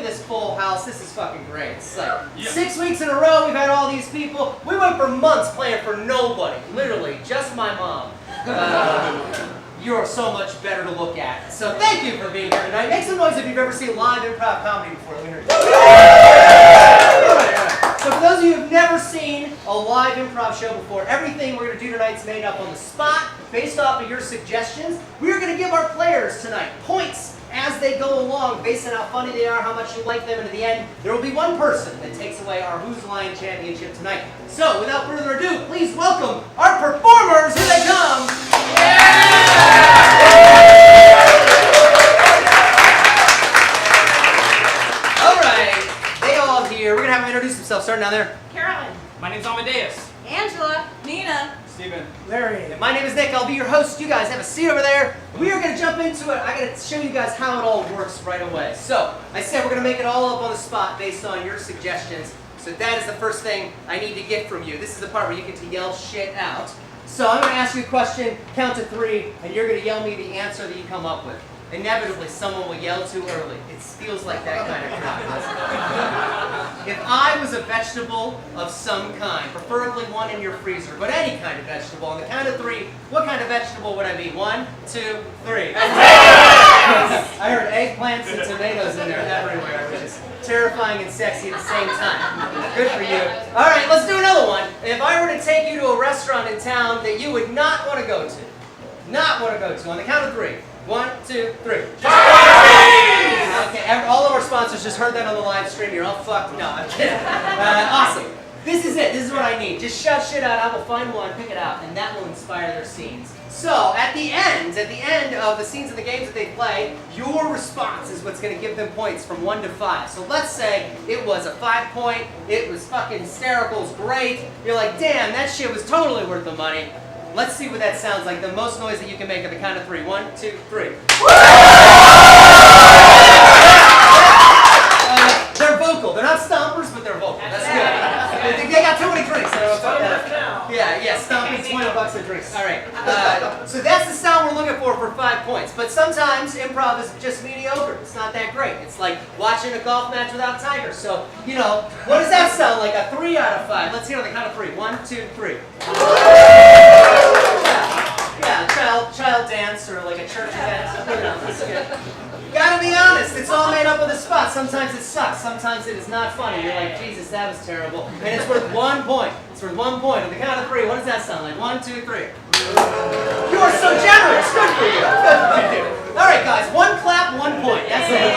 this full house. This is fucking great. It's like 6 weeks in a row we've had all these people. We went for months playing for nobody. Literally, just my mom. You're so much better to look at. So thank you for being here tonight. Make some noise if you've ever seen live improv comedy before. Let me hear it. So for those of you who've never seen a live improv show before, everything we're going to do tonight is made up on the spot, based off of your suggestions. We are going to give our players tonight points as they go along, based on how funny they are, how much you like them, and at the end, there will be one person that takes away our Who's Line Championship tonight. So, without further ado, please welcome our performers. Here they come. All right, they all here. We're going to have them introduce themselves. Starting down there. Carolyn. My name's Amadeus. Angela. Nina. Steven. Larry. And my name is Nick. I'll be your host. You guys have a seat over there. We are going to jump into it. I got to show you guys how it all works right away. So, I said we're going to make it all up on the spot based on your suggestions. So that is the first thing I need to get from you. This is the part where you get to yell shit out. So I'm going to ask you a question, count to 3, and you're going to yell me the answer that you come up with. Inevitably, someone will yell too early. It feels like that kind of crowd, doesn't it? If I was a vegetable of some kind, preferably one in your freezer, but any kind of vegetable, on the count of 3, what kind of vegetable would I be? 1, 2, 3. I heard eggplants and tomatoes in there everywhere, which is terrifying and sexy at the same time. Good for you. All right, let's do another one. If I were to take you to a restaurant in town that you would not want to go to, on the count of 3. 1, 2, 3. Okay, all of our sponsors just heard that on the live stream. You're all fucked. No, I'm kidding. Awesome. This is it. This is what I need. Just shout shit out. I will find one, pick it out, and that will inspire their scenes. So, at the end of the scenes of the games that they play, your response is what's going to give them points from 1 to 5. So let's say it was a 5-point, it was fucking hysterical, it was great. You're like, damn, that shit was totally worth the money. Let's see what that sounds like. The most noise that you can make at the count of 3. 1, 2, 3. They're vocal. They're not stompers, but they're vocal. That's good. They got too many drinks. Yeah, stomping, $20 a drink. All right. So that's the sound we're looking for 5 points. But sometimes improv is just mediocre. It's not that great. It's like watching a golf match without tigers. So, you know, what does that sound like? A 3 out of 5. Let's hear on the count of 3. 1, 2, 3. Yeah, child dance or like a church event. That's good. Gotta be honest, it's all made up of the spot. Sometimes it sucks, sometimes it is not funny. You're like, Jesus, that was terrible. And it's worth 1 point. It's worth 1 point. On the count of 3, what does that sound like? 1, 2, 3. You are so generous. Good for you. Good for you. All right, guys, 1 clap, 1 point. That's it.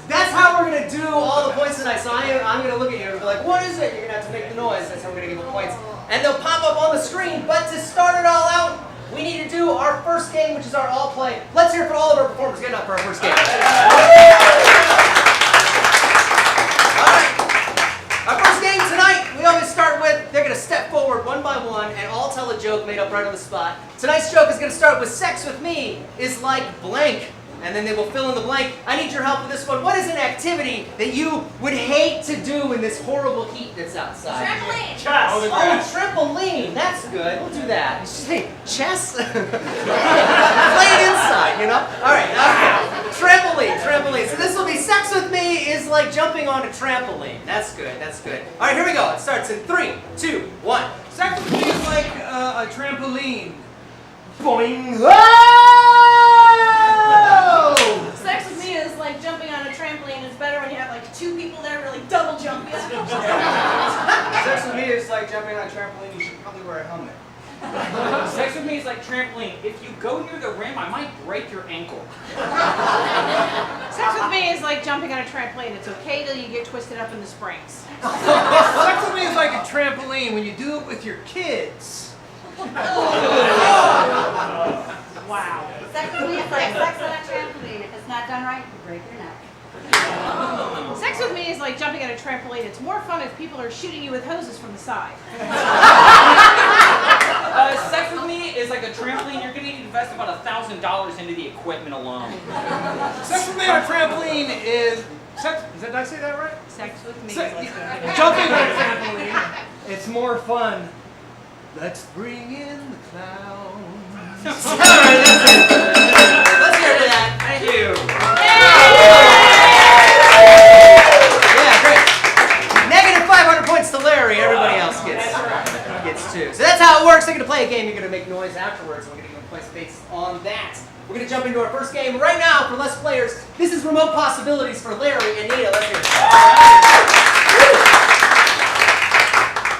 That's how we're going to do all the points tonight. So I'm going to look at you and be like, what is it? You're going to have to make the noise. That's how we're going to give the points. And they'll pop up on the screen. But to start it all out, we need to do our first game, which is our all play. Let's hear it for all of our performers. Get up for our first game. All right. Our first game tonight, we always start with, they're going to step forward one by one and all tell a joke made up right on the spot. Tonight's joke is going to start with sex with me is like blank. And then they will fill in the blank. I need your help with this one. What is an activity that you would hate to do in this horrible heat that's outside? Trampoline. Chess. Oh, trampoline. That's good. We'll do that. You should say chess. Play it inside, you know? All right. Trampoline. So this will be sex with me is like jumping on a trampoline. That's good. All right, here we go. It starts in 3, 2, 1. Sex with me is like a trampoline. Boing. Sex with me is like jumping on a trampoline. It's better when you have like 2 people there really double jumping. Sex with me is like jumping on a trampoline. You should probably wear a helmet. Sex with me is like trampoline. If you go near the rim, I might break your ankle. Sex with me is like jumping on a trampoline. It's okay till you get twisted up in the springs. Sex with me is like a trampoline when you do it with your kids. Wow. Sex with me is like sex on a trampoline. If it's not done right, you break your neck. Sex with me is like jumping on a trampoline. It's more fun if people are shooting you with hoses from the side. Sex with me is like a trampoline. You're going to need to invest about $1,000 into the equipment alone. Sex with me on a trampoline is... Did I say that right? Sex with me is like jumping on a trampoline. It's more fun. Let's bring in the clowns. All right, that's it. Let's hear it for that. Thank you. game, you're going to make noise afterwards. We're going to give points based on that. We're going to jump into our first game right now for less players. This is Remote Possibilities for Larry and Nita. Let's hear it.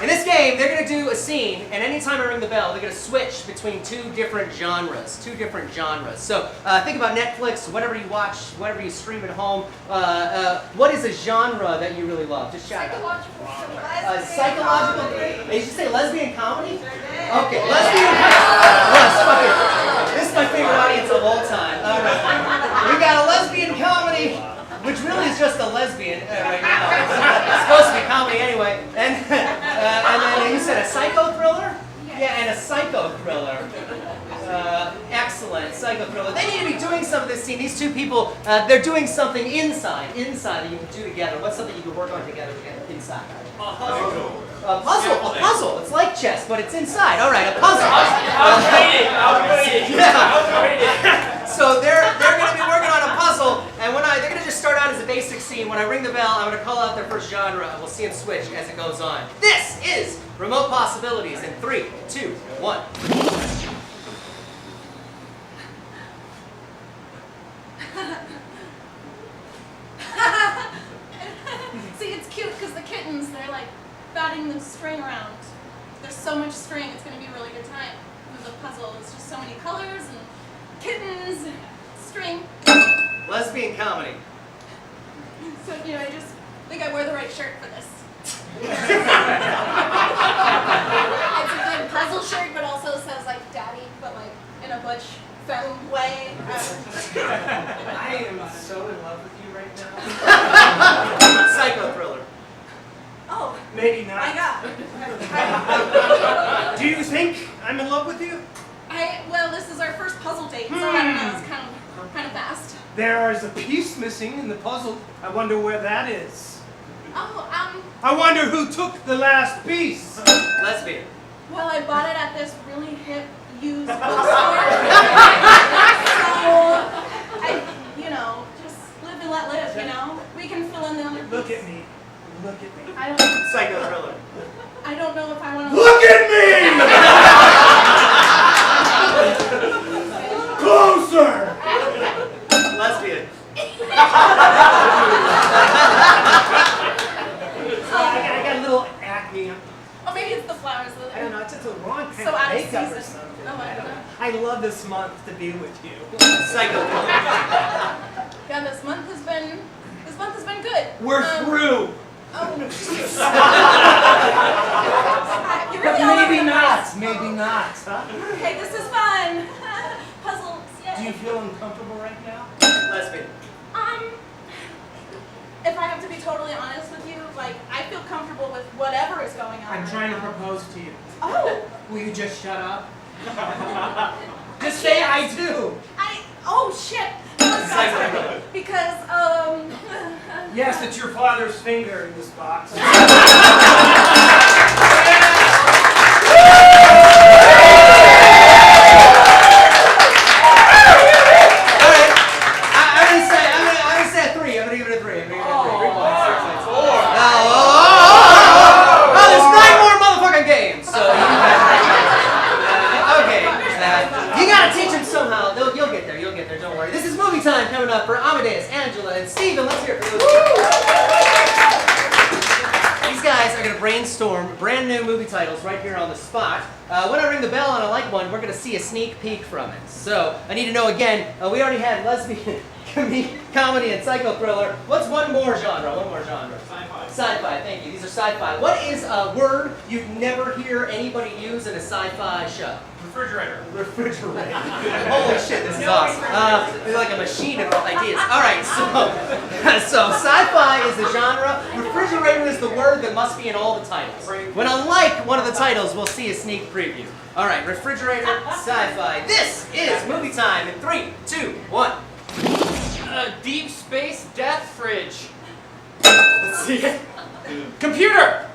In this game, they're going to do a scene, and anytime I ring the bell, they're going to switch between two different genres. So think about Netflix, whatever you watch, whatever you stream at home. What is a genre that you really love? Just shout out. Psychological. Did you say lesbian comedy? Okay, lesbian comedy. This is my favorite audience of all time. All right. We got a lesbian comedy, which really is just a lesbian right now. It's supposed to be comedy anyway. And then you said a psycho thriller? Yeah, and a psycho thriller. Excellent, psycho thriller. They need to be doing some of this scene. These two people, they're doing something inside that you can do together. What's something you can work on together inside? A puzzle. It's like chess, but it's inside. All right, a puzzle. I was waiting. Yeah. So they're going to be working on a puzzle, and they're going to just start out as a basic scene. When I ring the bell, I'm going to call out their first genre, and we'll see them switch as it goes on. This is Remote Possibilities in 3, 2, 1. See, it's cute because the kittens, they're like batting the string around. There's so much string, it's going to be a really good time. With the puzzle, it's just so many colors and kittens, and string. Lesbian comedy. So, I just think I wear the right shirt for this. It's a good puzzle shirt, but also says like daddy, but like in a butch femme way. I am so in love with you right now. Psycho thriller. Oh, Maybe not. I got. Do you think I'm in love with you? Well, this is our first puzzle date, so I don't know. It's kind of fast. There is a piece missing in the puzzle. I wonder where that is. Oh, I wonder who took the last piece. Lesbian. well, I bought it at this really hip used bookstore. So, just live and let live, We can fill in the other piece. Look at me. Look at me. Psycho thriller. I don't know if I want to. Look at me! Closer! Lesbian. I got a little acne. Oh, maybe it's the flowers. I don't know, it's just the wrong kind So of out of makeup or season. something. No, I don't know. I love this month to be with you. Psycho thriller. Yeah, this month has been good. We're through. Oh. You But really all over maybe the not. place. Maybe not. Huh? Okay, this is fun. Puzzles, yeah. Do you feel uncomfortable right now? Lesbian. If I have to be totally honest with you, I feel comfortable with whatever is going on. I'm right trying to now. propose to you. Oh, Will you just shut up? Just say I do. oh shit. Because, Yes, it's your father's finger in this box. Brainstorm brand new movie titles right here on the spot. When I ring the bell and I like one, we're going to see a sneak peek from it. So I need to know again, we already had lesbian, comedy, and psycho thriller. What's one more genre? Sci-fi. Sci-fi, thank you. These are sci-fi. What is a word you'd never hear anybody use in a sci-fi show? Refrigerator. Refrigerator. Holy shit, this is awesome. It's like a machine of ideas. All right, so sci-fi is the genre. Refrigerator is the word that must be in all the titles. When unlike one of the titles, we'll see a sneak preview. All right, refrigerator, sci-fi. This is movie time in 3, 2, 1. Deep space death fridge. Let's see it. Computer.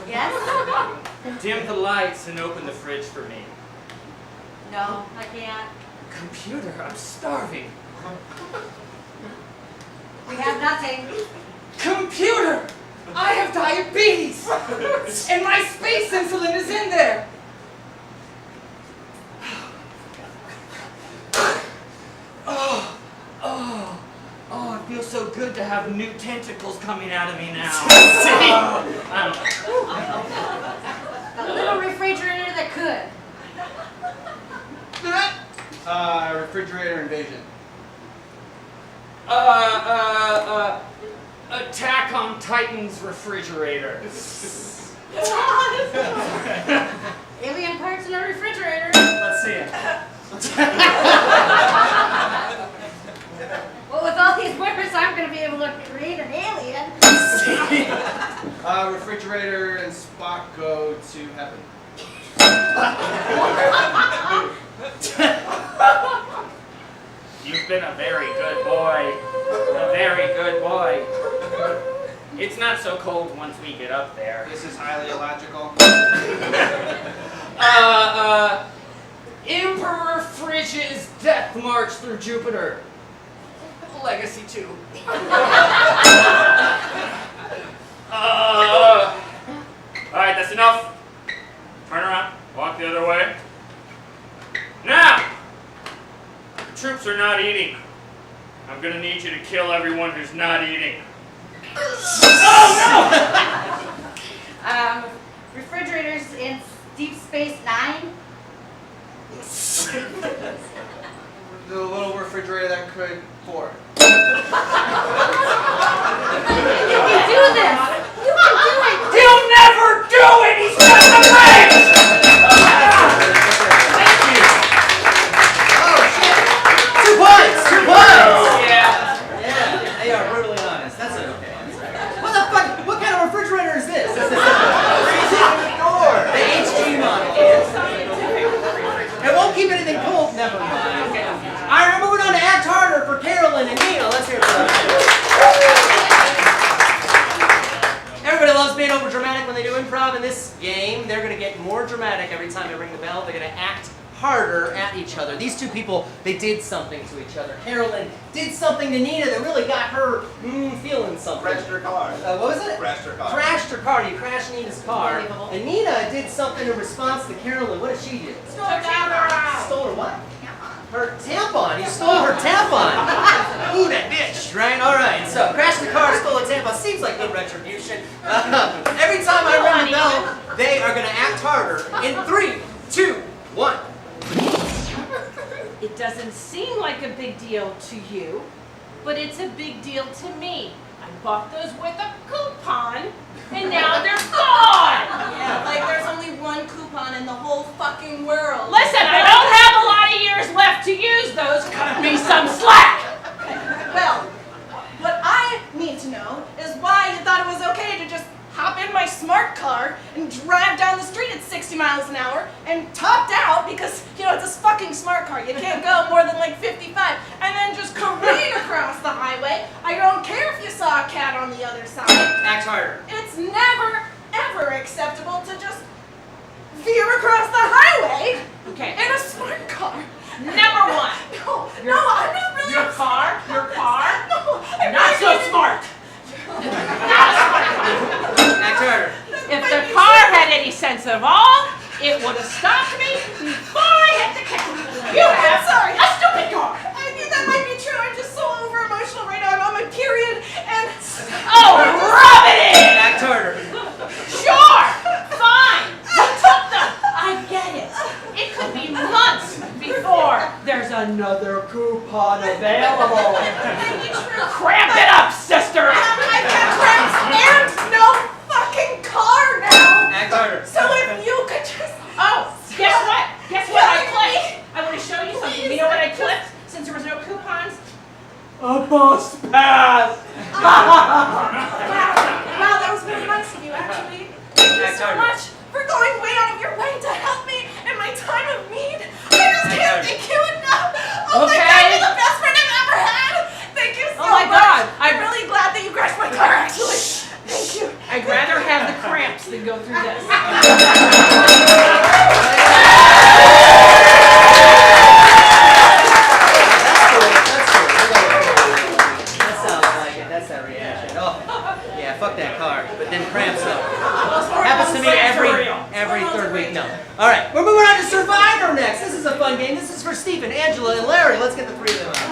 Yes? Dim the lights and open the fridge for me. No, I can't. Computer, I'm starving. We have nothing. Computer, I have diabetes, and my space insulin is in there. feels so good to have new tentacles coming out of me now. A little refrigerator that could. Refrigerator invasion. Attack on Titan's refrigerator. Alien parts in a refrigerator. Let's see it. Well, with all these words, I'm going to be able to create an alien. Refrigerator and Spock go to heaven. You've been a very good boy. A very good boy. It's not so cold once we get up there. This is highly illogical. Emperor Fridge's death march through Jupiter. Legacy 2. Alright, that's enough. Turn around. Walk the other way. Now! The troops are not eating. I'm gonna need you to kill everyone who's not eating. Oh no! Refrigerators in Deep Space Nine. The little refrigerator that could pour. You can do this! You can do it! He'll never do it! He's got the legs! Thank you! Oh shit! 2 points! 2 points! Yeah. Yeah, they are brutally honest. That's okay. What the fuck? What kind of refrigerator is this? Is this the HG model? It won't keep anything cold. Never mind. Alright, we're moving on to Act Harder for Carolyn and Nina. Let's hear it for them. Everybody loves being over dramatic when they do improv. In this game, they're going to get more dramatic every time they ring the bell. They're going to act harder at each other. These two people, they did something to each other. Carolyn did something to Nina that really got her feeling something. Crashed her car. What was it? Crashed her car. Crashed her car. You crashed Nina's car. Unbelievable. And Nina did something in response to Carolyn. What did she do? Stole her tampon. Stole her what? Her tampon. You stole her tampon. Ooh, that bitch, right? All right. So, crashed the car, stole a tampon. Seems like good retribution. Every time I ring the bell, they are going to act harder. In 3, 2, 1. It doesn't seem like a big deal to you, but it's a big deal to me. I bought those with a coupon, and now they're gone! Yeah, like there's only one coupon in the whole fucking world. Listen, I don't have a lot of years left to use those. Cut me some slack! Well, what I need to know is why you thought it was okay to just hop in my smart car and drive down the street at 60 miles an hour and topped out because, you know, it's a fucking smart car. You can't go more than like 55 and then just careen across the highway. I don't care if you saw a cat on the other side. Act harder. It's never, ever acceptable to just veer across the highway Okay, in a smart car. number one. No, I'm not really. Your car? No, I'm Not so really- smart! Act harder. If the car had any sense at all, it would have stopped me before I hit the cat. You have Sorry. a stupid car! I mean, that might be true. I'm just so over emotional right now. I'm on my period and. Oh, rub it in! Act harder. Sure, fine. You took them. I get it. It could be months before there's another coupon available. Maybe true. Cramp it up, sister. I've got cramps and no fucking car now. Act harder. So if you could just. Oh, guess what? Guess what I clipped? I want to show you something. You know what I clipped? Since there was no coupons? A bus pass. Wow, that was very nice of you, actually. Thank you Act so harder. much for going way out of your way to help me in my time of need. I just can't thank you enough. Oh my Okay. God, you're the best friend I've ever had. Thank you so Oh my much. God, I'm really glad that you crashed my car, actually. Thank you. I'd rather have the cramps than go through this. That sounds like it. That's that reaction. Oh, yeah, fuck that car. But then cramps though. Happens to me every third week. No. All right, we're moving on to Survivor next. This is a fun game. This is for Stephen, Angela, and Larry. Let's get the 3 of them out.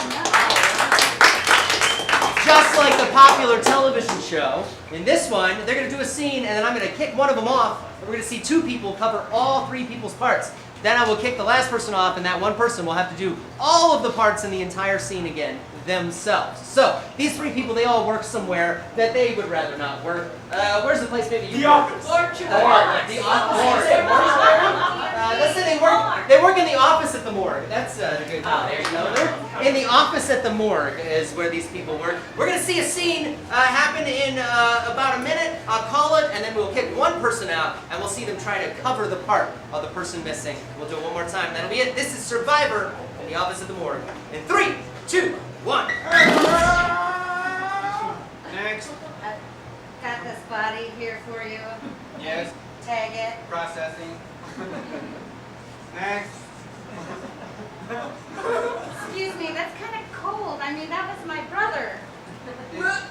just like the popular television show, in this one, they're going to do a scene, and then I'm going to kick one of them off, and we're going to see two people cover all three people's parts. Then I will kick the last person off, and that one person will have to do all of the parts in the entire scene again themselves. So, these three people, they all work somewhere that they would rather not work. Where's the place maybe you The work? office. The office. Let's say they work in the office at the morgue. That's a good one. There you go. They're in the office at the morgue is where these people work. We're going to see a scene happen in about a minute. I'll call it, and then we'll kick one person out, and we'll see them try to cover the part of the person missing. We'll do it one more time. That'll be it. This is Survivor in the office at the morgue. In 3, 2, 1. Next. Got this body here for you. Yes. Tag it. Processing. Next. Excuse me, that's kind of cold. I mean, that was my brother.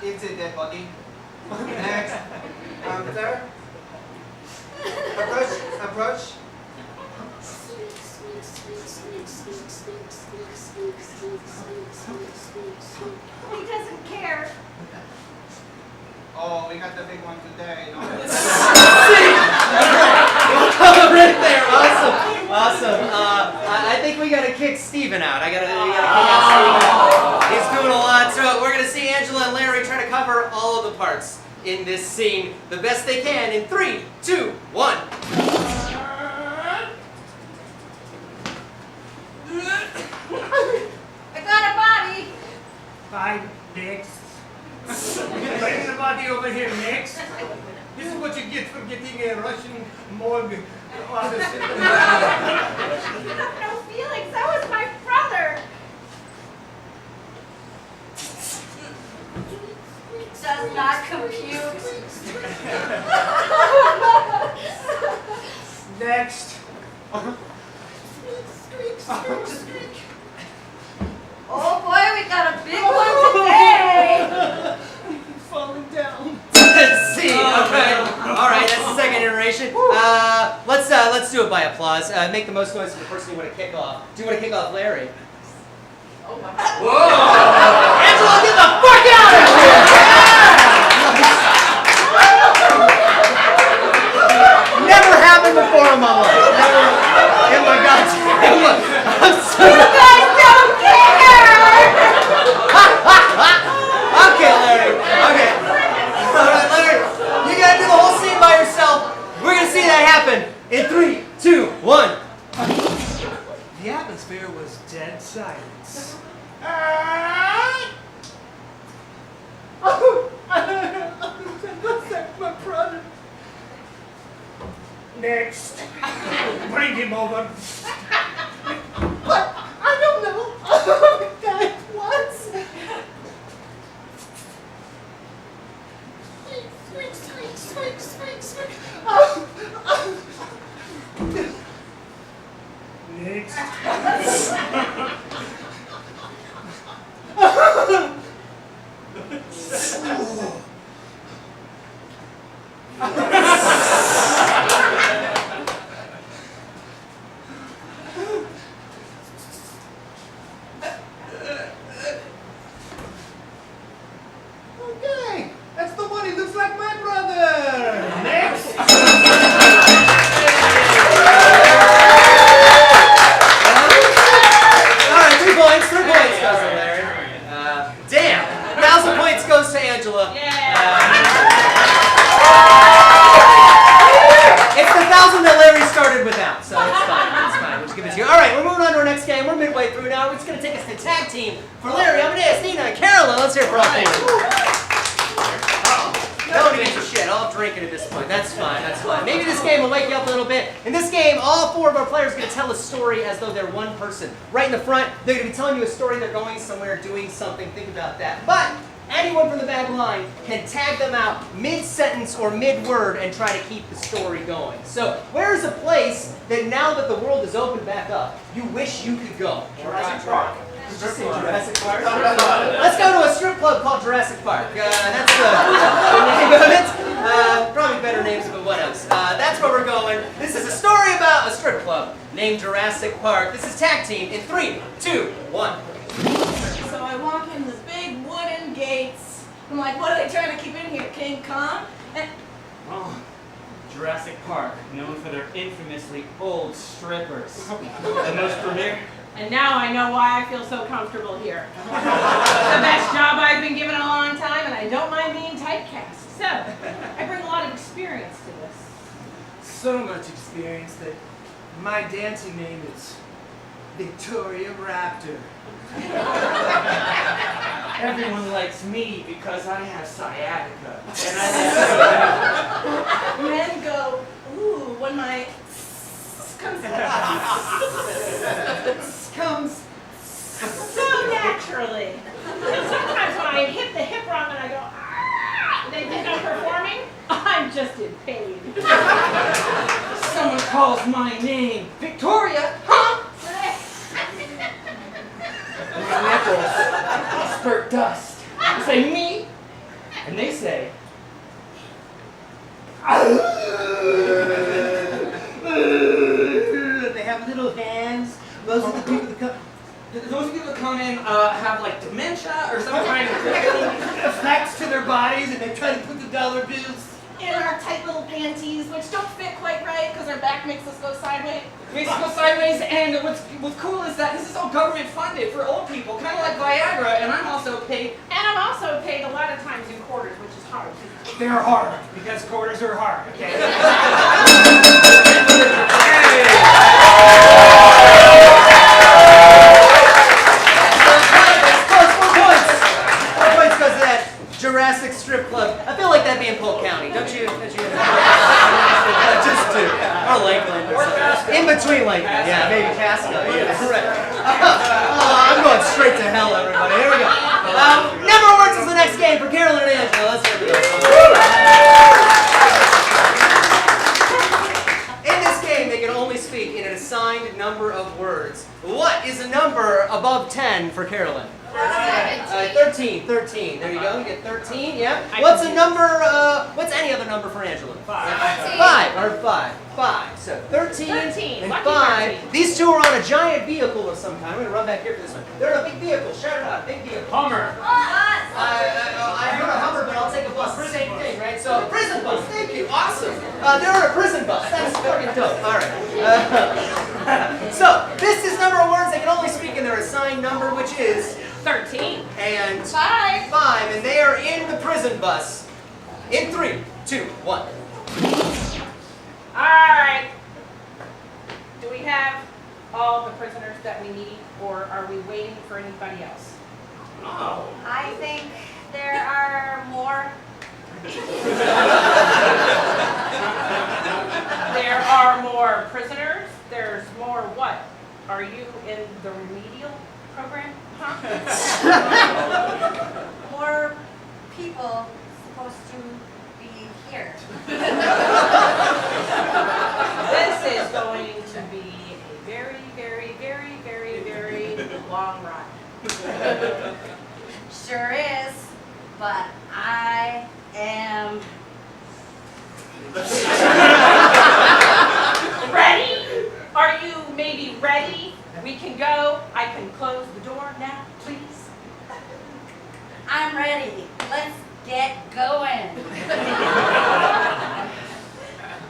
It's a dead body. Next. Sir. Approach. He doesn't care. Oh, we got the big one today. No? Right there. Awesome. I think we gotta kick Steven out. We gotta kick out Steven. He's doing a lot. So we're gonna see Angela and Larry try to cover all of the parts in this scene the best they can in 3, 2, 1. I got a body. Fine, next. Bring the body over here next. This is what you get for getting a Russian morgue on the You have no feelings. That was my brother. Does not compute. Next. Oh boy, we got a big one today. Falling down. Let's see. Okay. All right. That's the second iteration. Let's do it by applause. Make the most noise for the person you want to kick off. Do you want to kick off Larry? Whoa! Angela, get the fuck out of here! Never happened before in my life. Never. Oh my God! I'm so. You guys don't care. Okay, Larry. Okay. All right, Larry. You gotta do the whole scene by yourself. We're gonna see that happen in 3, 2, 1. The atmosphere was dead silence. That's my brother. Next. Bring him over. What? I don't know. That once. Next. Okay, that's the one. He looks like my brother. Next. Alright, 3 points. 3 points goes to Larry. Damn. 1,000 points goes to Angela. It's the 1,000 that Larry started without, so it's fine. It's fine. We'll just give it to you. Alright, we're moving on to our next game. We're midway through now. It's going to take us to tag team. For Larry, Amadeus, Nina, and Carolyn. Let's hear it for all 4. Nobody gives a shit. All drinking at this point. That's fine. That's fine. Maybe this game will wake you up a little bit. In this game, all 4 of our players are going to tell a story as though they're one person. Right in the front, they're going to be telling you a story. They're going somewhere, doing something. Think about that. But anyone from the back line can tag them out mid-sentence or mid-word and try to keep the story going. So, where is a place that now that the world is opened back up, you wish you could go? Jurassic Park. Did you say Jurassic Park? Let's go to a strip club called Jurassic Park. That's the name of it. Probably better names, but what else? That's where we're going. This is a story about a strip club named Jurassic Park. This is tag team in 3, 2, 1. So I walk in the big wooden gates, I'm like, what are they trying to keep in here, King Kong? And Oh, Jurassic Park, known for their infamously old strippers. The most premier. And now I know why I feel so comfortable here. It's the best job I've been given in a long time, and I don't mind being typecast. So, I bring a lot of experience to this. So much experience that my dancing name is Victoria Raptor. Everyone likes me because I have sciatica. And men go, ooh, when my comes So naturally. And sometimes when I hit the hip wrong and I go, ah, they think I'm performing, I'm just in pain. someone calls my name Victoria, huh? My nipples spurt dust. I say me, and they say, They have little hands. Those are the people that come. those people that come in have like dementia or some kind of Effects to their bodies, and they try to put the dollar bills. in our tight little panties, which don't fit quite right because our back makes us go sideways. makes it go sideways. And what's cool is that this is all government funded for old people, kind of like Viagra. And I'm also paid. And I'm also paid a lot of times in quarters, which is hard. They're hard because quarters are hard. Okay. Because of that Jurassic Strip Club. I feel like that'd be in Polk County, don't you? Just two. Or Lakeland or something. In between Lakeland, yeah, maybe Casco. Yeah, correct. I'm going straight to hell, everybody. Here we go. Number of words is the next game for Carolyn and Angela. Let's hear it. In this game, they can only speak in an assigned number of words. What is a number above 10 for Carolyn? 13. There you go. You get 13. Yeah. What's a number? What's any other number for Angela? 5. Five. So 13 and Lucky 5. 13. These two are on a giant vehicle of some kind. I'm gonna run back here for this one. They're in a big vehicle. Shout it out. Big vehicle. Hummer. I heard a Hummer, but I'll take a bus. Same thing, right? So prison bus. Thank you. Awesome. They're in a prison bus. That's fucking dope. All right. So this is number of words they can only speak in their assigned number, which is 13. and 5. and they are in the prison bus. In 3, 2, 1. Alright. Do we have all the prisoners that we need, or are we waiting for anybody else? Oh. I think there are more. There are more prisoners. There's more what? Are you in the remedial program? Huh? More people supposed to be here. This is going to be a very, very, very, very, very long ride. Sure is, but I am Ready? Are you maybe ready? We can go. I can close the door now, please. I'm ready. Let's get going.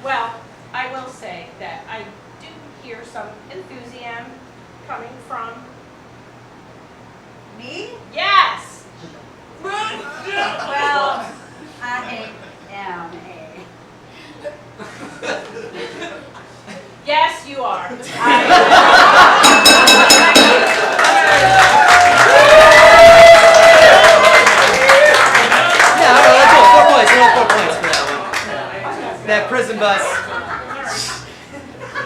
Well, I will say that I do hear some enthusiasm coming from... Me? Yes! Well, I am Yes, you are. Yeah, all right, let's go. 4 points. We have 4 points for that one. That prison bus.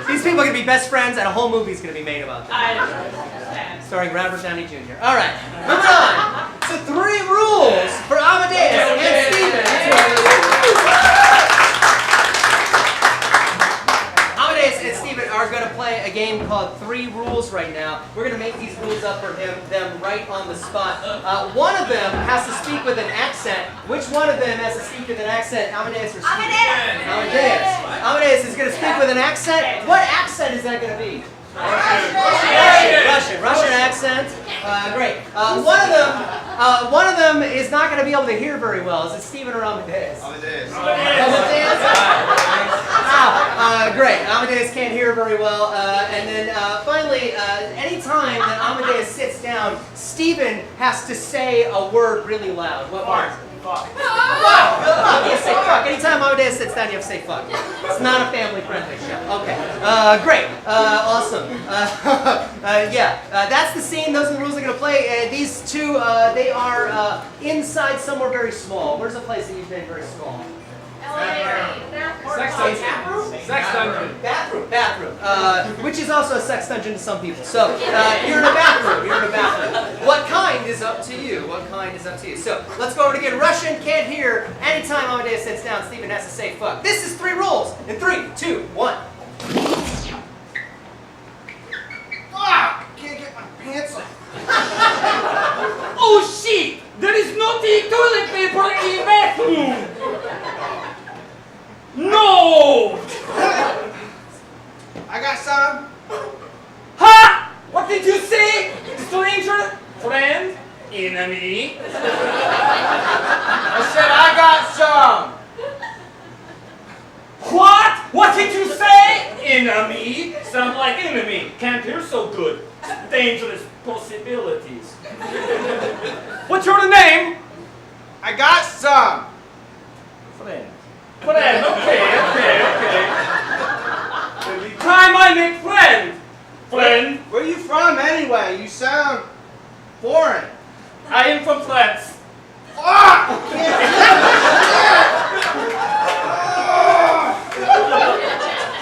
These people are going to be best friends, and a whole movie's going to be made about them. I understand. Starring Robert Downey Jr. All right, moving on to 3 rules for Amadeus and Steven. Amadeus and Steven are going to play a game called 3 Rules right now. We're going to make these rules up for them right on the spot. One of them has to speak with an accent. Which one of them has to speak with an accent? Amadeus or Steven? Amadeus. Amadeus is going to speak with an accent. What accent is that going to be? Russian accent. Great. One of them One of them is not going to be able to hear very well. Is it Stephen or Amadeus? Amadeus. Amadeus? Great. Amadeus can't hear very well. And then finally, anytime that Amadeus sits down, Stephen has to say a word really loud. What word? Fuck. Fuck! You say fuck. Anytime Amadeus sits down, you have to say fuck. It's not a family-friendly show. Okay. Great. Awesome. Yeah. That's the scene. Those are the rules they're going to play. These two, they are inside somewhere very small. Where's a place that you've been very small? Sex dungeon. Sex dungeon. Bathroom. Which is also a sex dungeon to some people. So, you're in a bathroom. What kind is up to you? So, let's go over it again. Russian can't hear. Anytime Amadeus sits down, Stephen has to say fuck. This is 3 rules. In 3, 2, 1. Fuck! Can't get my pants off. Oh shit! There is no toilet paper in the bathroom! No! I got some. Ha! What did you say? Stranger? Friend? Enemy? I said I got some. What? What did you say? Enemy? Sounds like enemy. Can't hear so good. Dangerous possibilities. What's your name? I got some. Friend. Friend, okay. Try my name, friend. Friend, Where you from anyway? You sound foreign. I am from France. Fuck!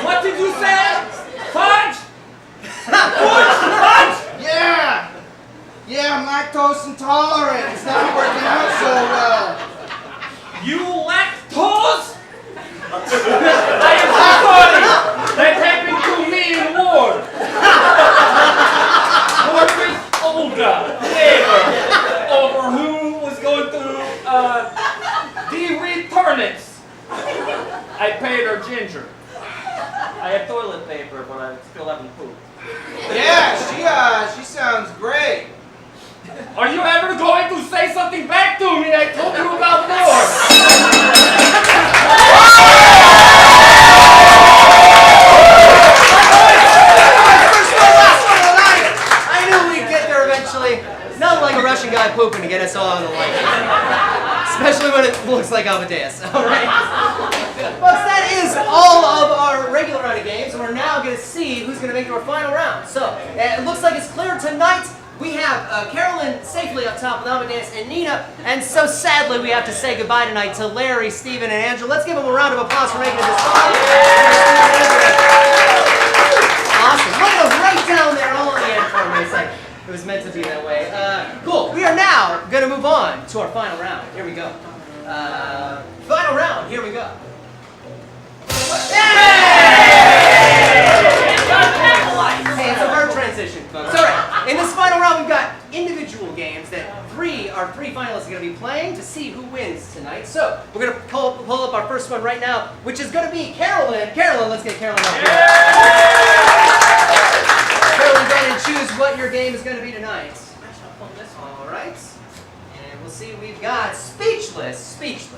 What did you say? Fudge? Fudge? Yeah, I'm lactose intolerant. It's not working out so well. You lactose? I am so sorry. That happened to me in war. War with Olga, neighbor, over who was going to de-read turnips. I paid her ginger. I have toilet paper, but I still haven't pooped. Yeah, she sounds great. Are you ever going to say something back to me? I told you about more. I knew we'd get there eventually. Not like a Russian guy pooping to get us all on the line. Especially when it looks like Amadeus. Alright? Folks, that is all of our regular round of games, and we're now going to see who's going to make it to our final round. So, it looks like it's clear tonight. We have Carolyn safely up top with Amadeus and Nina, and so sadly we have to say goodbye tonight to Larry, Stephen, and Angela. Let's give them a round of applause for making it this far. Awesome. Look at them right down there all on the end for me. It's like it was meant to be that way. Cool. We are now going to move on to our final round. Here we go. Final round. Here we go. Hey, it's a hard transition, folks. All right. In this final round, we've got individual games that our three finalists are going to be playing to see who wins tonight. So we're going to pull up our first one right now, which is going to be Carolyn. Carolyn, let's get Carolyn up here. Carolyn, go ahead and choose what your game is going to be tonight. I shall pull this one. All right. And we'll see, we've got Speechless.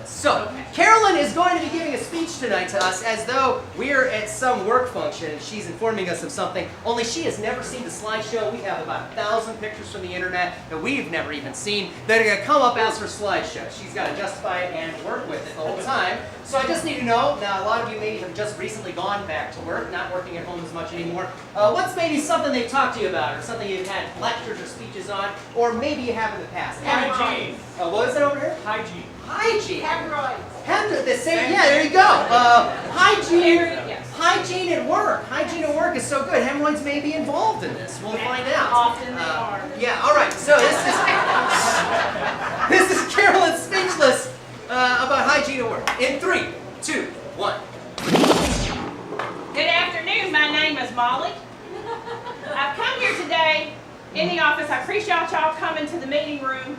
So, Carolyn is going to be giving a speech tonight to us as though we're at some work function and she's informing us of something, only she has never seen the slideshow. We have about 1,000 pictures from the internet that we've never even seen that are going to come up as her slideshow. She's got to justify it and work with it the whole time. So I just need to know, now a lot of you maybe have just recently gone back to work, not working at home as much anymore. What's maybe something they've talked to you about, or something you've had lectures or speeches on, or maybe you have in the past? Hygiene. What is it over here? Hygiene. Hygiene. Hemorrhoids. The same, yeah, there you go. Hygiene. Yes. Hygiene at work. Hygiene at work is so good. Hemorrhoids may be involved in this. We'll find out. Often they are. Yeah. All right. So this is Carolyn Speechless about hygiene at work. In 3, 2, 1. Good afternoon, my name is Molly. I've come here today in the office. I appreciate y'all coming to the meeting room.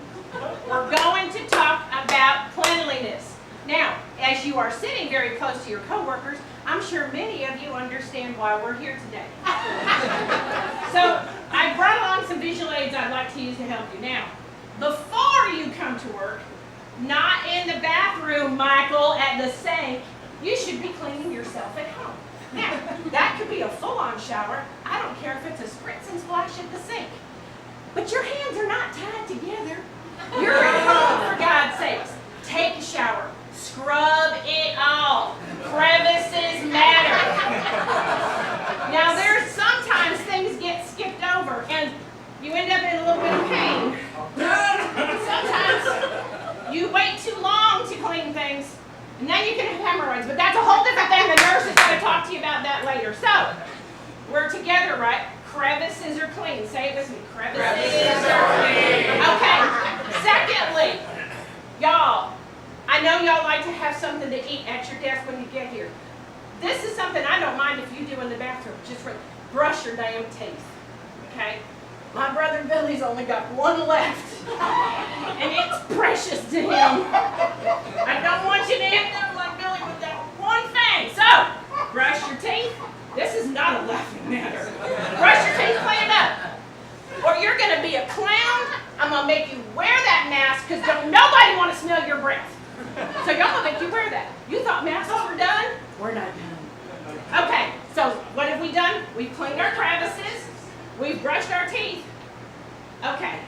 We're going to talk about cleanliness. Now, as you are sitting very close to your coworkers, I'm sure many of you understand why we're here today. So, I brought along some visual aids I'd like to use to help you. Now, before you come to work, not in the bathroom, Michael, at the sink. You should be cleaning yourself at home. Now, that could be a full-on shower. I don't care if it's a spritz and splash at the sink. But your hands are not tied together. You're at home, for God's sakes. Take a shower. Scrub it all. Crevices matter. Now, there's sometimes things get skipped over, and you end up in a little bit of pain. Sometimes you wait too long to clean things, and then you can have hemorrhoids, but that's a whole different thing. The nurse is going to talk to you about that later. So, we're together, right? Crevices are clean. Say it with me. Crevices are clean. Okay. Secondly, y'all, I know y'all like to have something to eat at your desk when you get here. This is something I don't mind if you do in the bathroom. Just brush your damn teeth. Okay? My brother Billy's only got one left. And it's precious to him. I don't want you to end up like Billy with that one thing. So, brush your teeth. This is not a laughing matter. Brush your teeth, clean it up. Or you're going to be a clown. I'm going to make you wear that mask because don't nobody want to smell your breath. So y'all going to make you wear that. You thought masks were done? We're not done. Okay, so what have we done? We've cleaned our crevices. We've brushed our teeth. Okay.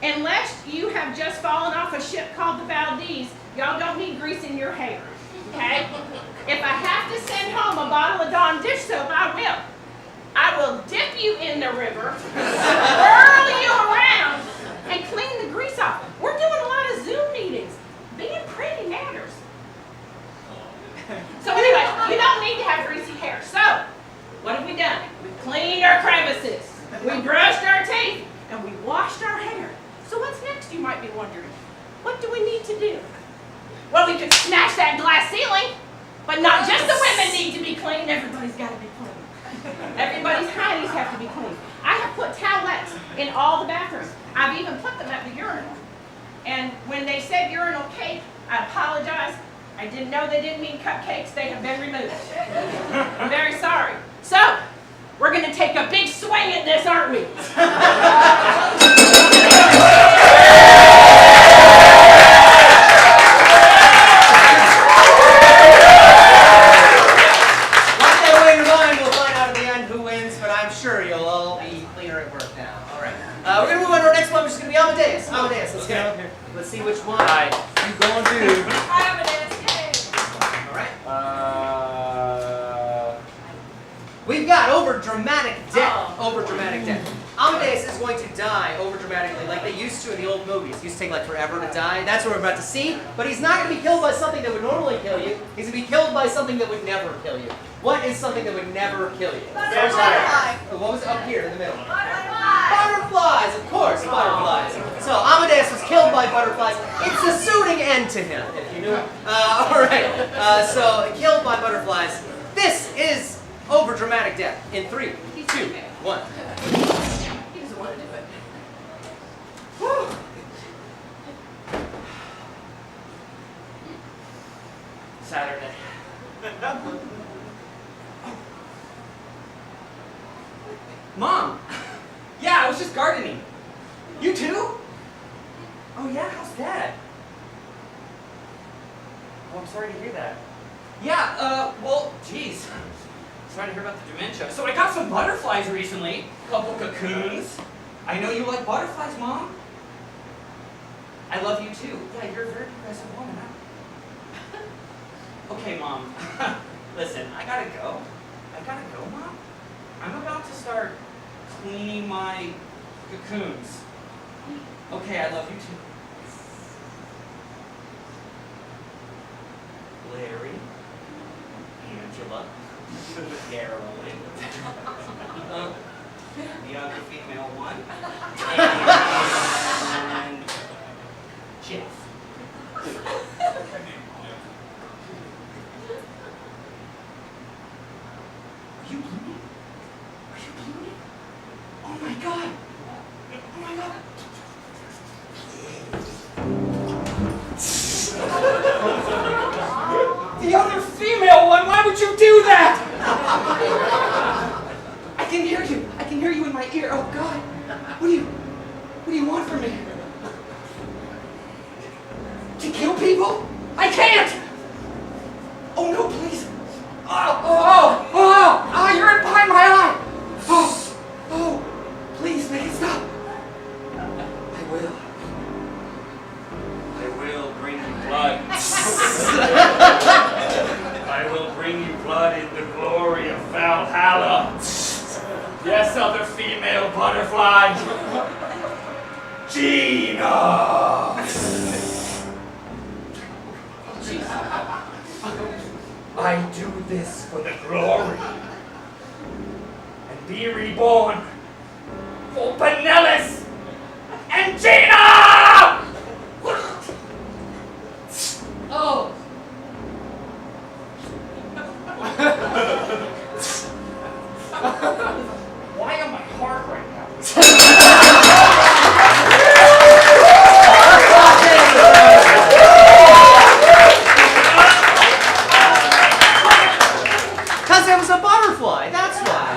Unless you have just fallen off a ship called the Valdez, y'all don't need grease in your hair. Okay? If I have to send home a bottle of Dawn dish soap, I will. I will dip you in the river, whirl you around, and clean the grease off. We're doing a lot of Zoom meetings. Being pretty matters. So anyway, you don't need to have greasy hair. So, what have we done? We cleaned our crevices. We brushed our teeth. And we washed our hair. So what's next, you might be wondering? What do we need to do? Well, we could smash that glass ceiling, but not just the women need to be clean. Everybody's got to be clean. Everybody's hiney's have to be clean. I have put towelettes in all the bathrooms. I've even put them at the urinal. And when they said urinal cake, I apologize. I didn't know they didn't mean cupcakes. They have been removed. I'm very sorry. So, we're going to take a big swing at this, aren't we? Lock that away in your mind. We'll find out at the end who wins, but I'm sure you'll all be cleaner at work now. All right. We're going to move on to our next one, which is going to be Amadeus. Amadeus, let's get up here. Let's see which one you going to do. Hi, Amadeus. Yay. All right. We've got over dramatic death. Over dramatic death. Amadeus is going to die over dramatically, like they used to in the old movies. It used to take like forever to die. That's what we're about to see. But he's not going to be killed by something that would normally kill you. He's going to be killed by something that would never kill you. What is something that would never kill you? Butterfly. What was up here in the middle? Butterfly. Butterflies, of course, butterflies. So Amadeus was killed by butterflies. It's a suiting end to him, if you knew. All right. So killed by butterflies. This is over dramatic death. In 3, 2, 1. He doesn't want to do it. Whew. Saturday. Mom! Yeah, I was just gardening. You too? Oh yeah, how's Dad? Oh, I'm sorry to hear that. Yeah, well, geez. Sorry to hear about the dementia. So I got some butterflies recently. Couple cocoons. I know you like butterflies, Mom. I love you too. Yeah, you're a very progressive woman, huh? Okay, Mom. Listen, I gotta go. Mom. I'm about to start cleaning my cocoons. Okay, I love you too. Larry, Angela, Carolyn, the other female one, and Jeff. Are you bleeding? Are you bleeding? Oh my God! Oh my God! The other female one, why would you do that? I can hear you in my ear. Oh God. What do you want from me? people. I can't. Oh no, please. You're in behind my eye. Oh, please make it stop. I will bring you blood. I will bring you blood in the glory of Valhalla. Yes, other female butterfly. Gina! I do this for the glory and be reborn for Pinellas and Gina! Oh. Why am I hard right now? Because there was a butterfly, that's why.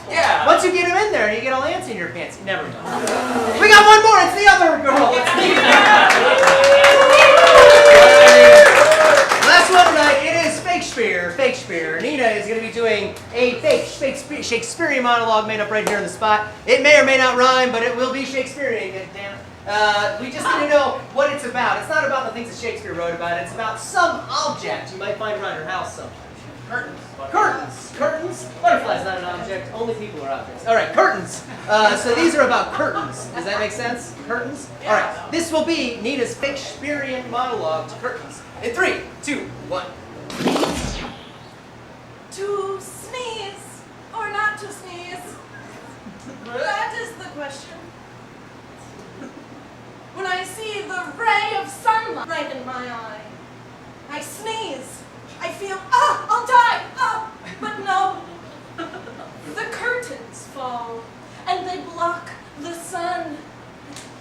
Yeah. Once you get him in there, you get all antsy in your pants. Never mind. We got one more, it's the other girl. Last one tonight, it is Shakespeare. Nina is going to be doing a fake Shakespearean monologue made up right here on the spot. It may or may not rhyme, but it will be Shakespearean, damn it. We just need to know what it's about. It's not about the things that Shakespeare wrote about. It's about some object you might find around your house somewhere. Curtains. Butterfly's not an object. Only people are objects. All right, curtains. So these are about curtains. Does that make sense? Curtains? All right. This will be Nina's Shakespearean monologue to curtains. In 3, 2, 1. To sneeze or not to sneeze? That is the question. When I see the ray of sunlight right in my eye, I sneeze. I feel, I'll die, but no. The curtains fall, and they block the sun.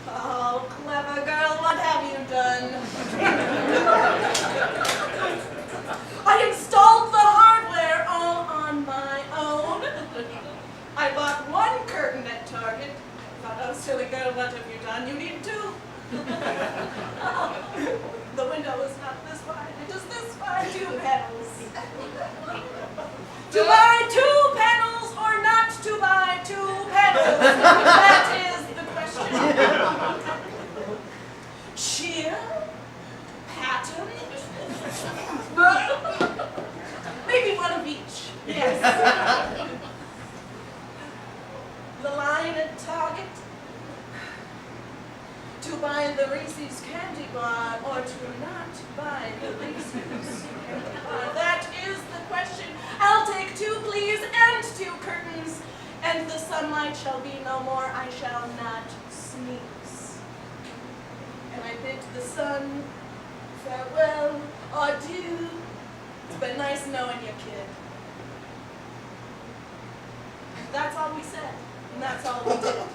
Oh, clever girl, what have you done? I installed the hardware all on my own. I bought one curtain at Target. Thought, oh, silly girl, what have you done? You need two. The window is not this wide, it is this wide, 2 panels. To buy 2 panels or not to buy 2 panels? That is the question. Sheer? Pattern? Maybe one of each, yes. The line at Target? To buy the Reese's candy bar or to not buy the Reese's candy bar? That is the question. I'll take 2, please, and 2 curtains, and the sunlight shall be no more. I shall not sneeze. And I bid the sun farewell, adieu. It's been nice knowing you, kid. That's all we said, and that's all we did.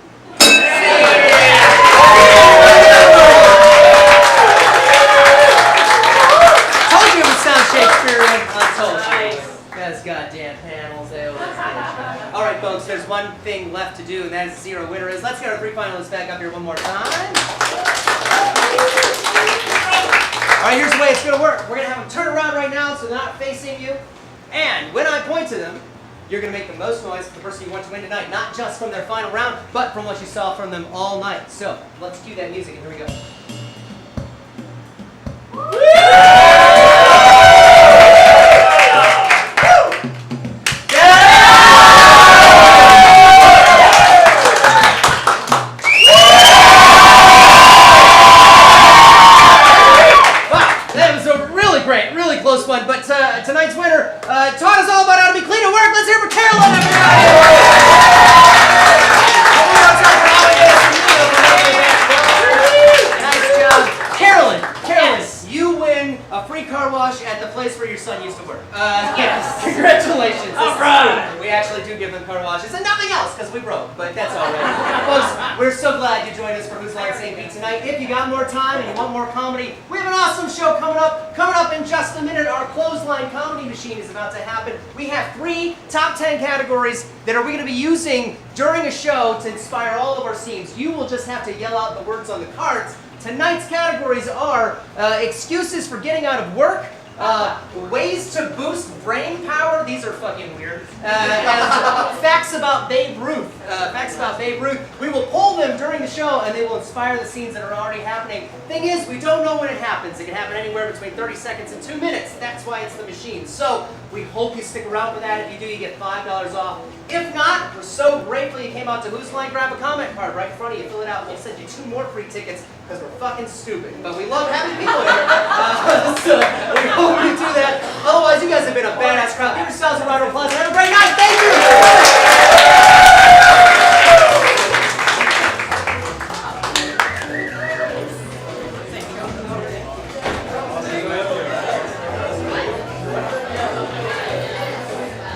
Shakespearean, I told you. Those goddamn panels, they always finish. Alright folks, there's one thing left to do, and that is 0 winner is. Let's get our 3 finalists back up here one more time. Alright, here's the way it's going to work. We're going to have them turn around right now so they're not facing you. And when I point to them, you're going to make the most noise for the person you want to win tonight. Not just from their final round, but from what you saw from them all night. So, let's cue that music, and here we go. Tonight's winner taught us all about how to be clean at work. Let's hear it for Carolyn, everybody! Nice job. Carolyn, yes. You win a free car wash at the place where your son used to work. Yes. Congratulations. All right. We actually do give them car washes and nothing else because we broke, but that's all right. Folks, we're so glad you joined us for Whose Line St. Pete tonight. If you got more time and you want more comedy, we have an awesome show coming up. Coming up in just a minute, our clothesline comedy machine is about to happen. We have 3 top 10 categories that we're going to be using during a show to inspire all of our scenes. You will just have to yell out the words on the cards Tonight's categories are excuses for getting out of work, ways to boost brain power. These are fucking weird. And facts about Babe Ruth. Facts about Babe Ruth. We will pull them during the show, and they will inspire the scenes that are already happening. Thing is, we don't know when it happens. It can happen anywhere between 30 seconds and 2 minutes. That's why it's the machine. So we hope you stick around for that. If you do, you get $5 off. If not, we're so grateful you came out to Who's Line. Grab a comment card right in front of you. Fill it out. We'll send you 2 more free tickets because we're fucking stupid. But we love having people here. So we hope you do that. Otherwise, you guys have been a badass crowd. Give yourselves a round of applause.